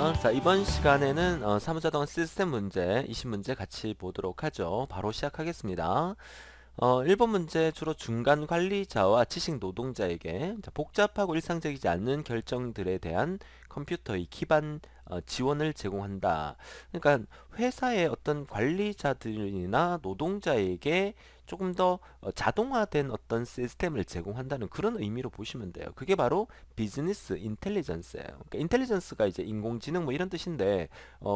반갑습니다. 자, 이번 시간에는 사무자동 시스템 문제 20문제 같이 보도록 하죠. 바로 시작하겠습니다. 1번 문제 주로 중간 관리자와 지식 노동자에게 복잡하고 일상적이지 않는 결정들에 대한 컴퓨터의 기반 지원을 제공한다. 그러니까 회사의 어떤 관리자들이나 노동자에게 조금 더 자동화된 어떤 시스템을 제공한다는 그런 의미로 보시면 돼요. 그게 바로 비즈니스 인텔리전스예요. 그러니까 인텔리전스가 이제 인공지능 뭐 이런 뜻인데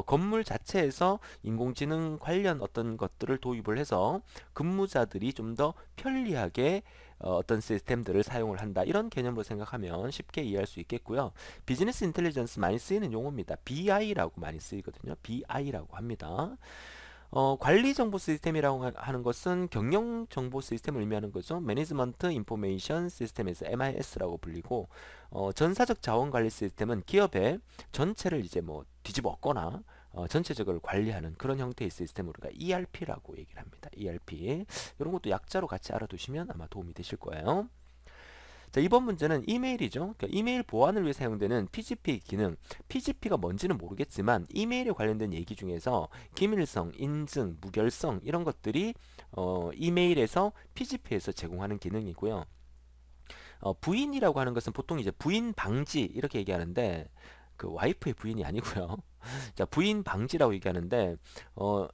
건물 자체에서 인공지능 관련 어떤 것들을 도입을 해서 근무자들이 좀 더 편리하게 어떤 시스템들을 사용을 한다. 이런 개념으로 생각하면 쉽게 이해할 수 있겠고요. 비즈니스 인텔리전스 많이 쓰이는 용어입니다. BI라고 많이 쓰이거든요. BI라고 합니다. 관리 정보 시스템이라고 하는 것은 경영 정보 시스템을 의미하는 거죠. 매니지먼트 인포메이션 시스템에서 MIS라고 불리고 전사적 자원 관리 시스템은 기업의 전체를 이제 뭐 뒤집어 엎거나 전체적으로 관리하는 그런 형태의 시스템을 우리가 ERP라고 얘기를 합니다. ERP. 이런 것도 약자로 같이 알아두시면 아마 도움이 되실 거예요. 자, 이번 문제는 이메일이죠. 그러니까 이메일 보안을 위해 사용되는 PGP 기능. PGP가 뭔지는 모르겠지만 이메일에 관련된 얘기 중에서 기밀성, 인증, 무결성 이런 것들이 이메일에서 PGP에서 제공하는 기능이고요. 부인이라고 하는 것은 보통 이제 부인 방지 이렇게 얘기하는데 그 와이프의 부인이 아니고요. 자, 부인 방지라고 얘기하는데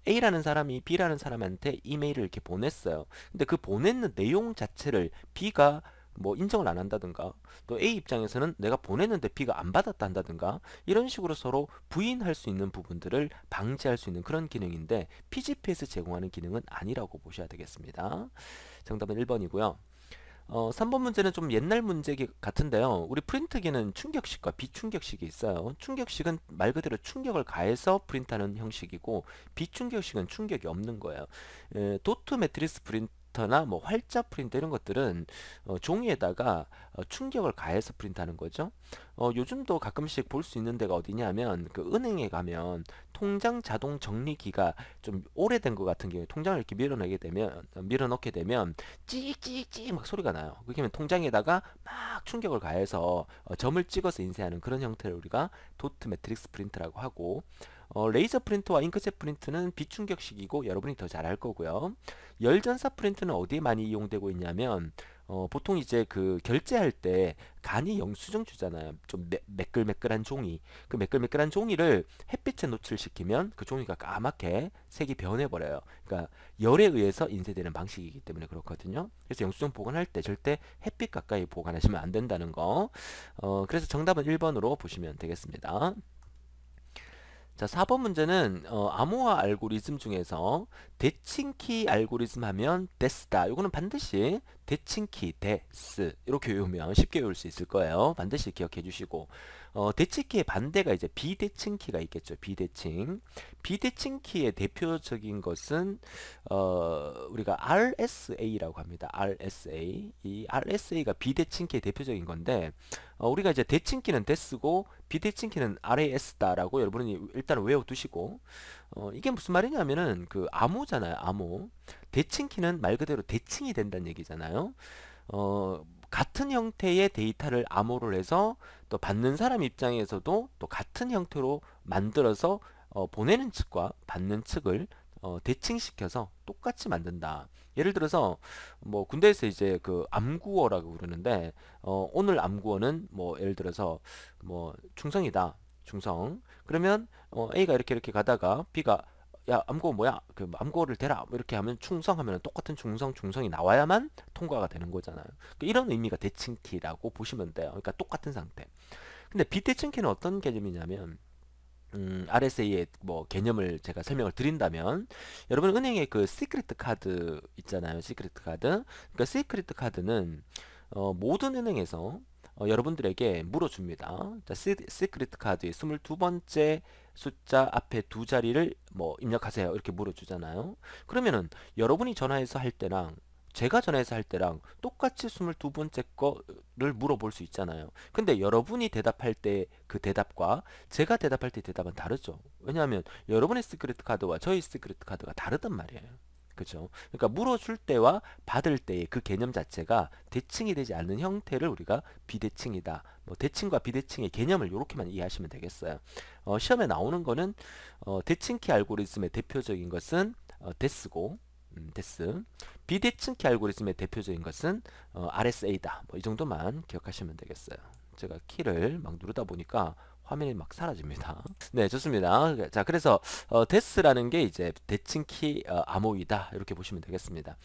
A라는 사람이 B라는 사람한테 이메일을 이렇게 보냈어요. 근데 그 보냈는 내용 자체를 B가 뭐 인정을 안 한다든가 또 A 입장에서는 내가 보냈는데 B가 안 받았다 한다든가 이런 식으로 서로 부인할 수 있는 부분들을 방지할 수 있는 그런 기능인데 PGP에서 제공하는 기능은 아니라고 보셔야 되겠습니다. 정답은 1번이고요. 3번 문제는 좀 옛날 문제 같은데요. 우리 프린트기는 충격식과 비충격식이 있어요. 충격식은 말 그대로 충격을 가해서 프린트하는 형식이고 비충격식은 충격이 없는 거예요. 도트 매트리스 프린터나 뭐 활자 프린터 이런 것들은 종이에다가 충격을 가해서 프린트하는 거죠. 요즘도 가끔씩 볼 수 있는 데가 어디냐면 그 은행에 가면 통장 자동 정리기가 좀 오래된 것 같은 경우에 통장을 이렇게 밀어넣게 되면 찍찍찍 막 소리가 나요. 그렇게 하면 통장에다가 막 충격을 가해서 점을 찍어서 인쇄하는 그런 형태를 우리가 도트 매트릭스 프린트라고 하고 레이저 프린터와 잉크젯 프린트는 비충격식이고 여러분이 더 잘 알 거고요. 열전사 프린트는 어디에 많이 이용되고 있냐면 보통 이제 그 결제할 때 간이 영수증 주잖아요. 좀 매끌매끌한 종이. 그 매끌매끌한 종이를 햇빛에 노출시키면 그 종이가 까맣게 색이 변해버려요. 그러니까 열에 의해서 인쇄되는 방식이기 때문에 그렇거든요. 그래서 영수증 보관할 때 절대 햇빛 가까이 보관하시면 안 된다는 거. 그래서 정답은 1번으로 보시면 되겠습니다. 자, 4번 문제는 암호화 알고리즘 중에서 대칭키 알고리즘 하면 데스다. 요거는 반드시 대칭키, 데스 이렇게 외우면 쉽게 외울 수 있을 거예요. 반드시 기억해 주시고 대칭키의 반대가 이제 비대칭키가 있겠죠. 비대칭. 비대칭키의 대표적인 것은 우리가 RSA라고 합니다. RSA. 이 RSA가 비대칭키의 대표적인 건데 우리가 이제 대칭키는 데스고 비대칭키는 RAS다라고 여러분이 일단 외워두시고 이게 무슨 말이냐면은 그 암호잖아요. 암호. 대칭키는 말 그대로 대칭이 된다는 얘기잖아요. 같은 형태의 데이터를 암호를 해서 또 받는 사람 입장에서도 또 같은 형태로 만들어서 보내는 측과 받는 측을 대칭시켜서 똑같이 만든다. 예를 들어서 뭐 군대에서 이제 그 암구어라고 부르는데 오늘 암구어는 뭐 예를 들어서 뭐 충성이다. 충성. 그러면 A가 이렇게 가다가 B가 야 암구어 뭐야? 그 암구어를 대라. 뭐 이렇게 하면 충성하면 똑같은 충성이 나와야만 통과가 되는 거잖아요. 그러니까 이런 의미가 대칭키라고 보시면 돼요. 그러니까 똑같은 상태. 근데 비대칭키는 어떤 개념이냐면 RSA의 뭐 개념을 제가 설명을 드린다면 여러분 은행에 그 시크릿 카드 있잖아요. 시크릿 카드. 그러니까 시크릿 카드는 모든 은행에서 여러분들에게 물어줍니다. 자, 시크릿 카드의 22번째 숫자 앞에 두 자리를 뭐 입력하세요. 이렇게 물어주잖아요. 그러면은 여러분이 전화해서 할 때랑 제가 전화해서 할 때랑 똑같이 22번째 거를 물어볼 수 있잖아요. 근데 여러분이 대답할 때 그 대답과 제가 대답할 때 대답은 다르죠. 왜냐하면 여러분의 시크릿 카드와 저희 시크릿 카드가 다르단 말이에요. 그죠? 그러니까 물어줄 때와 받을 때의 그 개념 자체가 대칭이 되지 않는 형태를 우리가 비대칭이다. 뭐 대칭과 비대칭의 개념을 이렇게만 이해하시면 되겠어요. 시험에 나오는 거는 대칭키 알고리즘의 대표적인 것은 데스고 데스. 비대칭키 알고리즘의 대표적인 것은 RSA다. 뭐 이 정도만 기억하시면 되겠어요. 제가 키를 막 누르다 보니까 화면이 막 사라집니다. 네, 좋습니다. 자, 그래서 데스라는 게 이제 대칭키 암호이다. 이렇게 보시면 되겠습니다.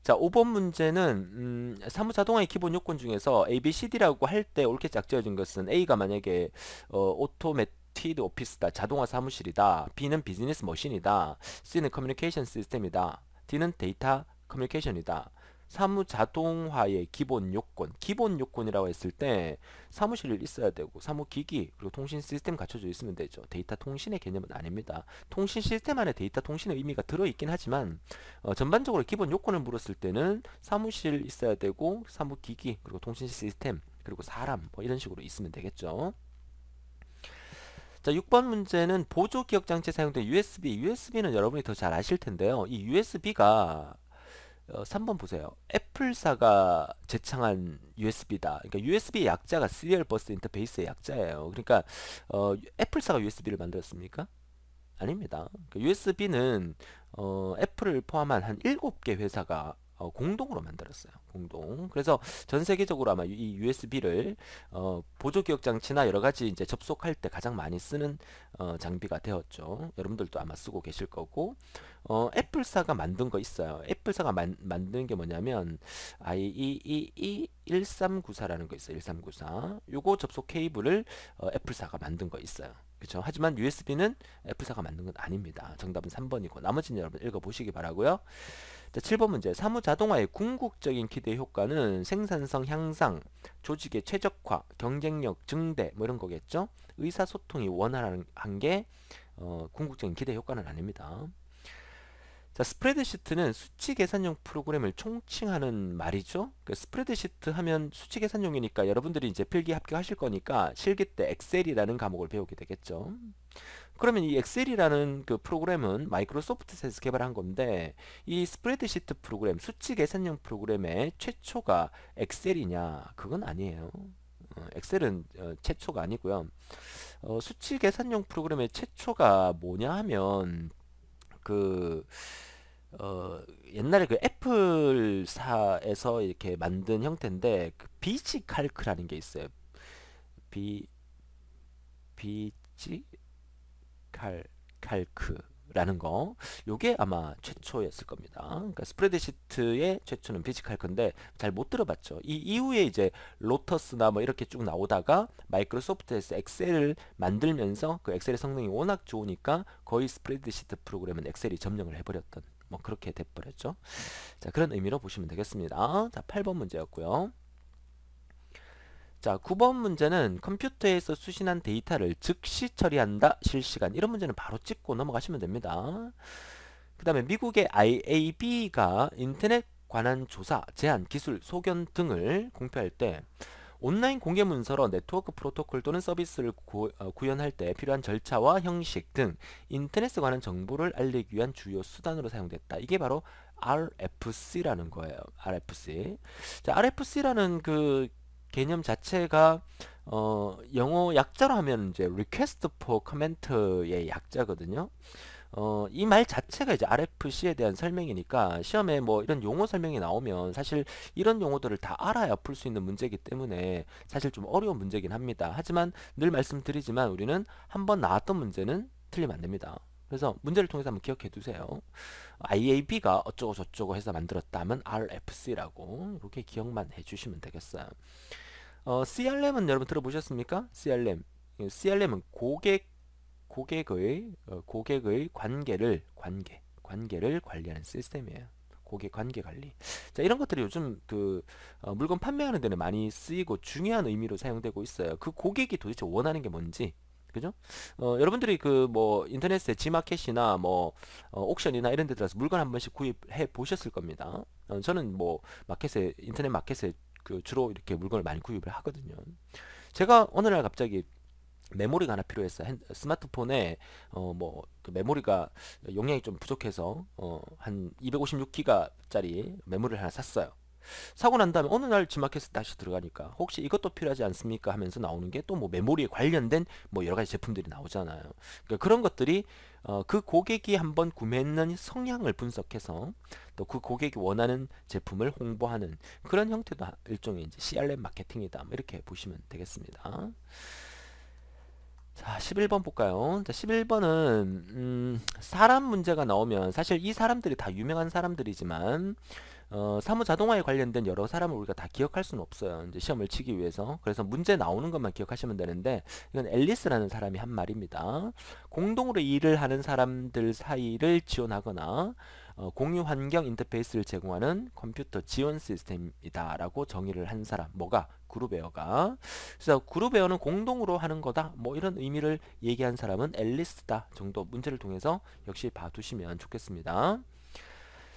자, 5번 문제는 사무 자동화의 기본 요건 중에서 A, B, C, D라고 할 때 옳게 짝지어진 것은 A가 만약에 오토매티드 오피스다. 자동화 사무실이다. B는 비즈니스 머신이다. C는 커뮤니케이션 시스템이다. D는 데이터 커뮤니케이션이다. 사무 자동화의 기본 요건, 기본 요건이라고 했을 때 사무실이 있어야 되고 사무기기 그리고 통신 시스템 갖춰져 있으면 되죠. 데이터 통신의 개념은 아닙니다. 통신 시스템 안에 데이터 통신의 의미가 들어있긴 하지만 전반적으로 기본 요건을 물었을 때는 사무실 있어야 되고 사무기기 그리고 통신 시스템 그리고 사람 뭐 이런 식으로 있으면 되겠죠. 자, 6번 문제는 보조 기억 장치에 사용된 USB는 여러분이 더 잘 아실 텐데요. 이 USB가 3번 보세요. 애플사가 제창한 USB다. 그러니까 USB 약자가 시리얼 버스 인터페이스의 약자예요. 그러니까 애플사가 USB를 만들었습니까? 아닙니다. USB는 애플을 포함한 한 7개 회사가 공동으로 만들었어요. 공동. 그래서 전 세계적으로 아마 이 USB를 보조 기억 장치나 여러 가지 이제 접속할 때 가장 많이 쓰는 장비가 되었죠. 여러분들도 아마 쓰고 계실 거고. 애플사가 만든 거 있어요. 애플사가 만든 게 뭐냐면 IEEE 1394라는 거 있어요. 1394. 요거 접속 케이블을 애플사가 만든 거 있어요. 그렇죠. 하지만 USB는 애플사가 만든 건 아닙니다. 정답은 3번이고 나머지는 여러분 읽어보시기 바라고요. 자, 7번 문제. 사무 자동화의 궁극적인 기대 효과는 생산성 향상, 조직의 최적화, 경쟁력 증대 뭐 이런 거겠죠. 의사소통이 원활한 게 궁극적인 기대 효과는 아닙니다. 자, 스프레드시트는 수치 계산용 프로그램을 총칭하는 말이죠. 그 스프레드시트 하면 수치 계산용이니까 여러분들이 이제 필기 합격하실 거니까 실기 때 엑셀이라는 과목을 배우게 되겠죠. 그러면 이 엑셀이라는 그 프로그램은 마이크로소프트에서 개발한 건데 이 스프레드시트 프로그램, 수치 계산용 프로그램의 최초가 엑셀이냐? 그건 아니에요. 엑셀은 최초가 아니고요. 수치 계산용 프로그램의 최초가 뭐냐 하면 그 옛날에 그 애플사에서 이렇게 만든 형태인데 그 비지 칼크라는 게 있어요. 비 비지 칼크라는 거. 요게 아마 최초였을 겁니다. 그러니까 스프레드시트의 최초는 비지 칼크인데 잘 못 들어봤죠. 이 이후에 이제 로터스나 뭐 이렇게 쭉 나오다가 마이크로소프트에서 엑셀을 만들면서 그 엑셀의 성능이 워낙 좋으니까 거의 스프레드시트 프로그램은 엑셀이 점령을 해버렸던 뭐 그렇게 돼버렸죠. 자, 그런 의미로 보시면 되겠습니다. 자, 8번 문제였고요. 자, 9번 문제는 컴퓨터에서 수신한 데이터를 즉시 처리한다. 실시간. 이런 문제는 바로 찍고 넘어가시면 됩니다. 그 다음에 미국의 IAB가 인터넷 관한 조사, 제안, 기술, 소견 등을 공표할 때 온라인 공개 문서로 네트워크 프로토콜 또는 서비스를 구현할 때 필요한 절차와 형식 등 인터넷에 관한 정보를 알리기 위한 주요 수단으로 사용됐다. 이게 바로 RFC라는 거예요. RFC. 자, RFC라는 그 개념 자체가 영어 약자로 하면 이제 Request for Comment의 약자거든요. 이 말 자체가 이제 RFC에 대한 설명이니까 시험에 뭐 이런 용어 설명이 나오면 사실 이런 용어들을 다 알아야 풀 수 있는 문제이기 때문에 사실 좀 어려운 문제긴 합니다. 하지만 늘 말씀드리지만 우리는 한번 나왔던 문제는 틀리면 안 됩니다. 그래서 문제를 통해서 한번 기억해 두세요. IAB가 어쩌고 저쩌고 해서 만들었다면 RFC라고 이렇게 기억만 해주시면 되겠어요. CRM은 여러분 들어보셨습니까? CRM. CRM은 고객의 관계를 관리하는 시스템이에요. 고객 관계 관리. 자, 이런 것들이 요즘 그 물건 판매하는 데는 많이 쓰이고 중요한 의미로 사용되고 있어요. 그 고객이 도대체 원하는 게 뭔지. 그죠? 여러분들이 그 뭐 인터넷에 지마켓이나 뭐 옥션이나 이런 데 들어서 물건 한 번씩 구입해 보셨을 겁니다. 저는 뭐 인터넷 마켓에 그 주로 이렇게 물건을 많이 구입을 하거든요. 제가 어느 날 갑자기 메모리가 하나 필요했어. 스마트폰에 그 메모리가 용량이 좀 부족해서 한 256기가짜리 메모리를 하나 샀어요. 사고 난 다음에 어느 날 G마켓에 다시 들어가니까 혹시 이것도 필요하지 않습니까 하면서 나오는 게 또 뭐 메모리에 관련된 뭐 여러 가지 제품들이 나오잖아요. 그러니까 그런 것들이 그 고객이 한번 구매했는 성향을 분석해서 또 그 고객이 원하는 제품을 홍보하는 그런 형태도 일종의 이제 CRM 마케팅이다. 뭐 이렇게 보시면 되겠습니다. 자, 11번 볼까요? 자, 11번은 사람 문제가 나오면 사실 이 사람들이 다 유명한 사람들이지만 사무 자동화에 관련된 여러 사람을 우리가 다 기억할 수는 없어요. 이제 시험을 치기 위해서. 그래서 문제 나오는 것만 기억하시면 되는데 이건 앨리스라는 사람이 한 말입니다. 공동으로 일을 하는 사람들 사이를 지원하거나 공유 환경 인터페이스를 제공하는 컴퓨터 지원 시스템이다라고 정의를 한 사람. 뭐가? 그룹웨어가. 그래서 그룹웨어는 공동으로 하는 거다. 뭐 이런 의미를 얘기한 사람은 앨리스다 정도 문제를 통해서 역시 봐두시면 좋겠습니다.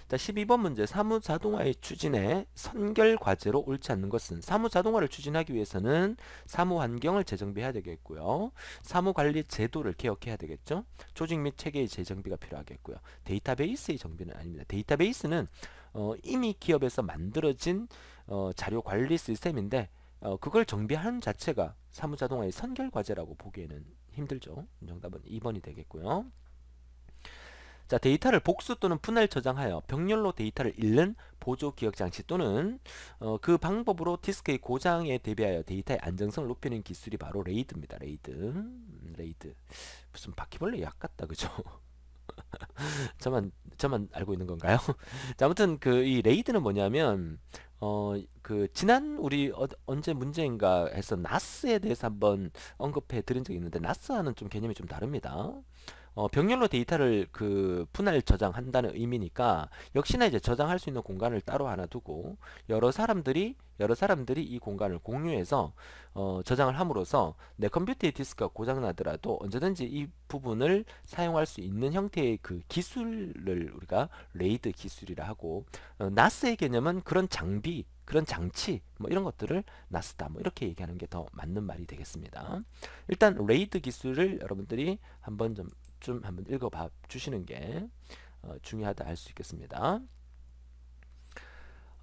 자, 12번 문제. 사무 자동화의 추진에 선결 과제로 옳지 않는 것은 사무 자동화를 추진하기 위해서는 사무 환경을 재정비해야 되겠고요. 사무 관리 제도를 개혁해야 되겠죠. 조직 및 체계의 재정비가 필요하겠고요. 데이터베이스의 정비는 아닙니다. 데이터베이스는 이미 기업에서 만들어진 자료 관리 시스템인데 그걸 정비하는 자체가 사무 자동화의 선결 과제라고 보기에는 힘들죠. 정답은 2번이 되겠고요. 자, 데이터를 복수 또는 분할 저장하여 병렬로 데이터를 읽는 보조 기억 장치 또는 그 방법으로 디스크의 고장에 대비하여 데이터의 안정성을 높이는 기술이 바로 레이드입니다. 레이드. 무슨 바퀴벌레 약 같다, 그죠? 저만 알고 있는 건가요? 자, 아무튼 그 이 레이드는 뭐냐면 그 지난 우리 언제 문제인가 해서 나스에 대해서 한번 언급해 드린 적이 있는데 나스와는 좀 개념이 좀 다릅니다. 병렬로 데이터를 그 분할 저장한다는 의미니까 역시나 이제 저장할 수 있는 공간을 따로 하나 두고 여러 사람들이 이 공간을 공유해서 저장을 함으로써 내 컴퓨터의 디스크가 고장 나더라도 언제든지 이 부분을 사용할 수 있는 형태의 그 기술을 우리가 레이드 기술이라 하고 나스의 개념은 그런 장비 그런 장치 뭐 이런 것들을 나스다 뭐 이렇게 얘기하는 게 더 맞는 말이 되겠습니다. 일단 레이드 기술을 여러분들이 좀 한번 읽어봐 주시는 게 중요하다 할 수 있겠습니다.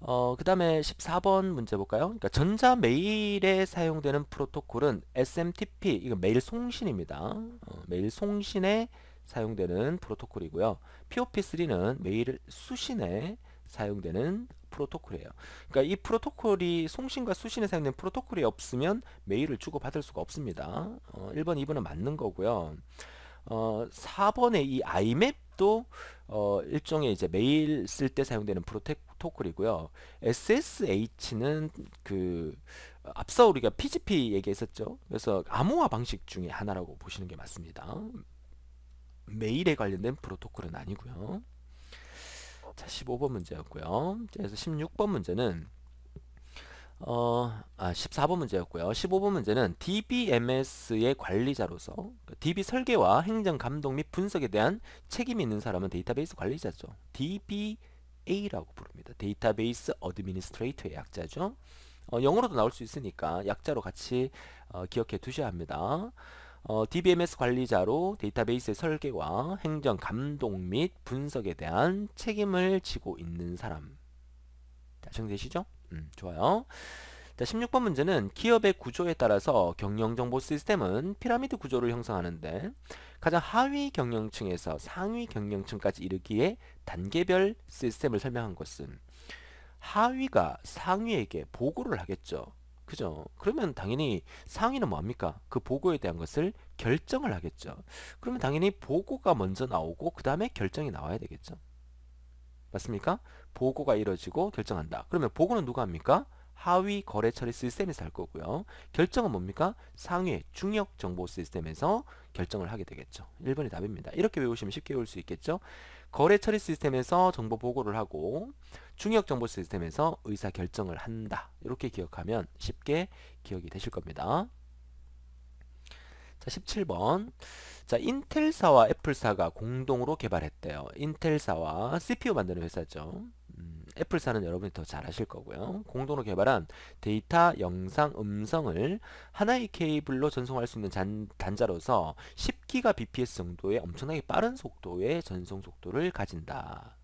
그 다음에 14번 문제 볼까요? 그러니까 전자 메일에 사용되는 프로토콜은 SMTP, 이거 메일 송신입니다. 메일 송신에 사용되는 프로토콜이고요. POP3는 메일 수신에 사용되는 프로토콜이에요. 그러니까 이 프로토콜이 송신과 수신에 사용되는 프로토콜이 없으면 메일을 주고받을 수가 없습니다. 1번, 2번은 맞는 거고요. 4번의 이 IMAP도 일종의 이제 메일 쓸 때 사용되는 프로토콜이고요. SSH는 그 앞서 우리가 PGP 얘기했었죠. 그래서 암호화 방식 중에 하나라고 보시는 게 맞습니다. 메일에 관련된 프로토콜은 아니고요. 자, 15번 문제였고요. 그래서 16번 문제는 14번 문제였고요. 15번 문제는 DBMS의 관리자로서 DB 설계와 행정 감독 및 분석에 대한 책임이 있는 사람은 데이터베이스 관리자죠. DBA라고 부릅니다. 데이터베이스 어드미니스트레이터의 약자죠. 영어로도 나올 수 있으니까 약자로 같이 기억해 두셔야 합니다. DBMS 관리자로 데이터베이스의 설계와 행정 감독 및 분석에 대한 책임을 지고 있는 사람. 자, 정되시죠? 좋아요. 자, 16번 문제는 기업의 구조에 따라서 경영정보 시스템은 피라미드 구조를 형성하는데 가장 하위 경영층에서 상위 경영층까지 이르기에 단계별 시스템을 설명한 것은 하위가 상위에게 보고를 하겠죠. 그죠? 그러면 당연히 상위는 뭐합니까? 그 보고에 대한 것을 결정을 하겠죠. 그러면 당연히 보고가 먼저 나오고 그 다음에 결정이 나와야 되겠죠. 맞습니까? 보고가 이루어지고 결정한다. 그러면 보고는 누가 합니까? 하위 거래 처리 시스템에서 할 거고요. 결정은 뭡니까? 상위 중역 정보 시스템에서 결정을 하게 되겠죠. 1번이 답입니다. 이렇게 외우시면 쉽게 외울 수 있겠죠. 거래 처리 시스템에서 정보 보고를 하고 중역 정보 시스템에서 의사 결정을 한다. 이렇게 기억하면 쉽게 기억이 되실 겁니다. 자, 17번. 자, 인텔사와 애플사가 공동으로 개발했대요. 인텔사와 CPU 만드는 회사죠. 애플사는 여러분이 더 잘 아실 거고요. 공동으로 개발한 데이터, 영상, 음성을 하나의 케이블로 전송할 수 있는 단자로서 10GBps 정도의 엄청나게 빠른 속도의 전송 속도를 가진다.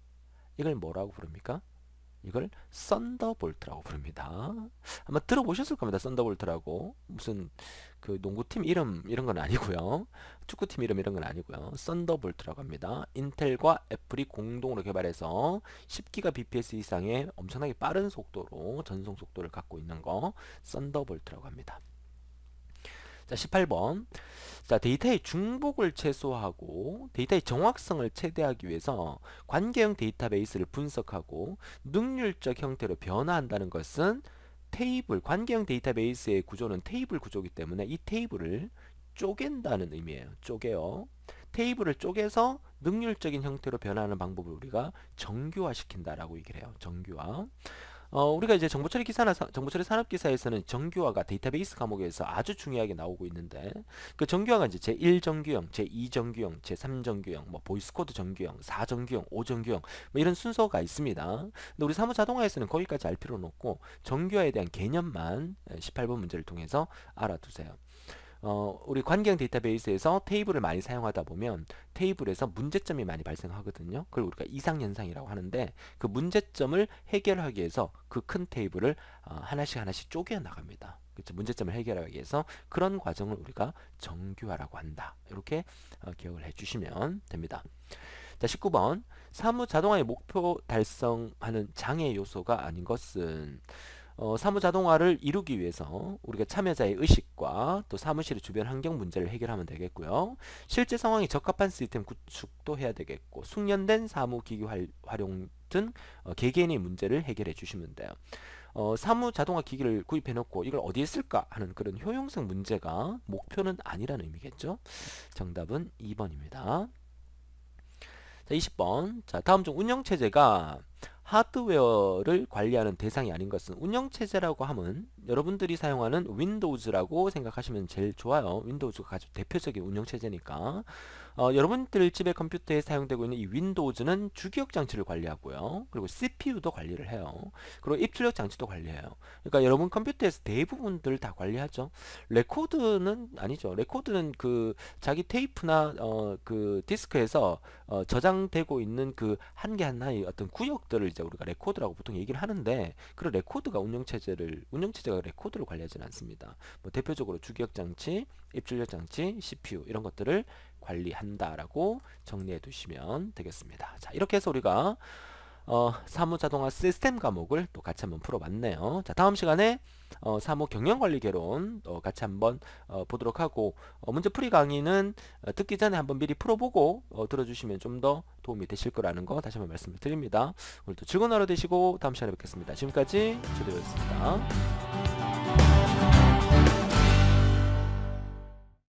이걸 뭐라고 부릅니까? 이걸 썬더볼트라고 부릅니다. 아마 들어보셨을 겁니다. 썬더볼트라고. 무슨 그 농구팀 이름 이런 건 아니고요. 축구팀 이름 이런 건 아니고요. 썬더볼트라고 합니다. 인텔과 애플이 공동으로 개발해서 10GBps 이상의 엄청나게 빠른 속도로 전송 속도를 갖고 있는 거 썬더볼트라고 합니다. 자, 18번. 자, 데이터의 중복을 최소화하고 데이터의 정확성을 최대하기 위해서 관계형 데이터베이스를 분석하고 능률적 형태로 변화한다는 것은 테이블, 관계형 데이터베이스의 구조는 테이블 구조이기 때문에 이 테이블을 쪼갠다는 의미예요. 쪼개요. 테이블을 쪼개서 능률적인 형태로 변화하는 방법을 우리가 정규화 시킨다라고 얘기를 해요. 정규화. 우리가 이제 정보처리 기사나 정보처리 산업기사에서는 정규화가 데이터베이스 과목에서 아주 중요하게 나오고 있는데 그 정규화가 이제 제1정규형, 제2정규형, 제3정규형, 뭐 보이스코드 정규형, 4정규형, 5정규형 뭐 이런 순서가 있습니다. 근데 우리 사무자동화에서는 거기까지 알 필요는 없고 정규화에 대한 개념만 18번 문제를 통해서 알아두세요. 우리 관계형 데이터베이스에서 테이블을 많이 사용하다 보면 테이블에서 문제점이 많이 발생하거든요. 그걸 우리가 이상현상이라고 하는데 그 문제점을 해결하기 위해서 그 큰 테이블을 하나씩 하나씩 쪼개 나갑니다. 그렇죠? 문제점을 해결하기 위해서 그런 과정을 우리가 정규화라고 한다. 이렇게 기억을 해주시면 됩니다. 자, 19번. 사무 자동화의 목표 달성하는 장애 요소가 아닌 것은 사무 자동화를 이루기 위해서 우리가 참여자의 의식과 또 사무실의 주변 환경 문제를 해결하면 되겠고요. 실제 상황에 적합한 시스템 구축도 해야 되겠고 숙련된 사무기기 활용 등 개개인의 문제를 해결해 주시면 돼요. 사무 자동화 기기를 구입해 놓고 이걸 어디에 쓸까 하는 그런 효용성 문제가 목표는 아니라는 의미겠죠. 정답은 2번입니다. 자, 20번. 자, 다음 중 운영체제가 하드웨어를 관리하는 대상이 아닌 것은 운영체제라고 하면 여러분들이 사용하는 윈도우즈라고 생각하시면 제일 좋아요. 윈도우즈가 아주 대표적인 운영체제니까 여러분들 집의 컴퓨터에 사용되고 있는 이 윈도우즈는 주기억 장치를 관리하고요. 그리고 CPU도 관리를 해요. 그리고 입출력 장치도 관리해요. 그러니까 여러분 컴퓨터에서 대부분들 다 관리하죠. 레코드는 아니죠. 레코드는 그 자기 테이프나 그 디스크에서 저장되고 있는 그 한 개 하나의 어떤 구역들을 이제 우리가 레코드라고 보통 얘기를 하는데 그런 레코드가 운영체제가 레코드를 관리하지는 않습니다. 뭐 대표적으로 주기억 장치, 입출력 장치, CPU 이런 것들을 관리한다라고 정리해 두시면 되겠습니다. 자, 이렇게 해서 우리가 사무자동화 시스템 과목을 또 같이 한번 풀어봤네요. 자, 다음 시간에 사무 경영관리 개론 같이 한번 보도록 하고 문제풀이 강의는 듣기 전에 한번 미리 풀어보고 들어주시면 좀 더 도움이 되실 거라는 거 다시 한번 말씀을 드립니다. 오늘도 즐거운 하루 되시고 다음 시간에 뵙겠습니다. 지금까지 주도였습니다.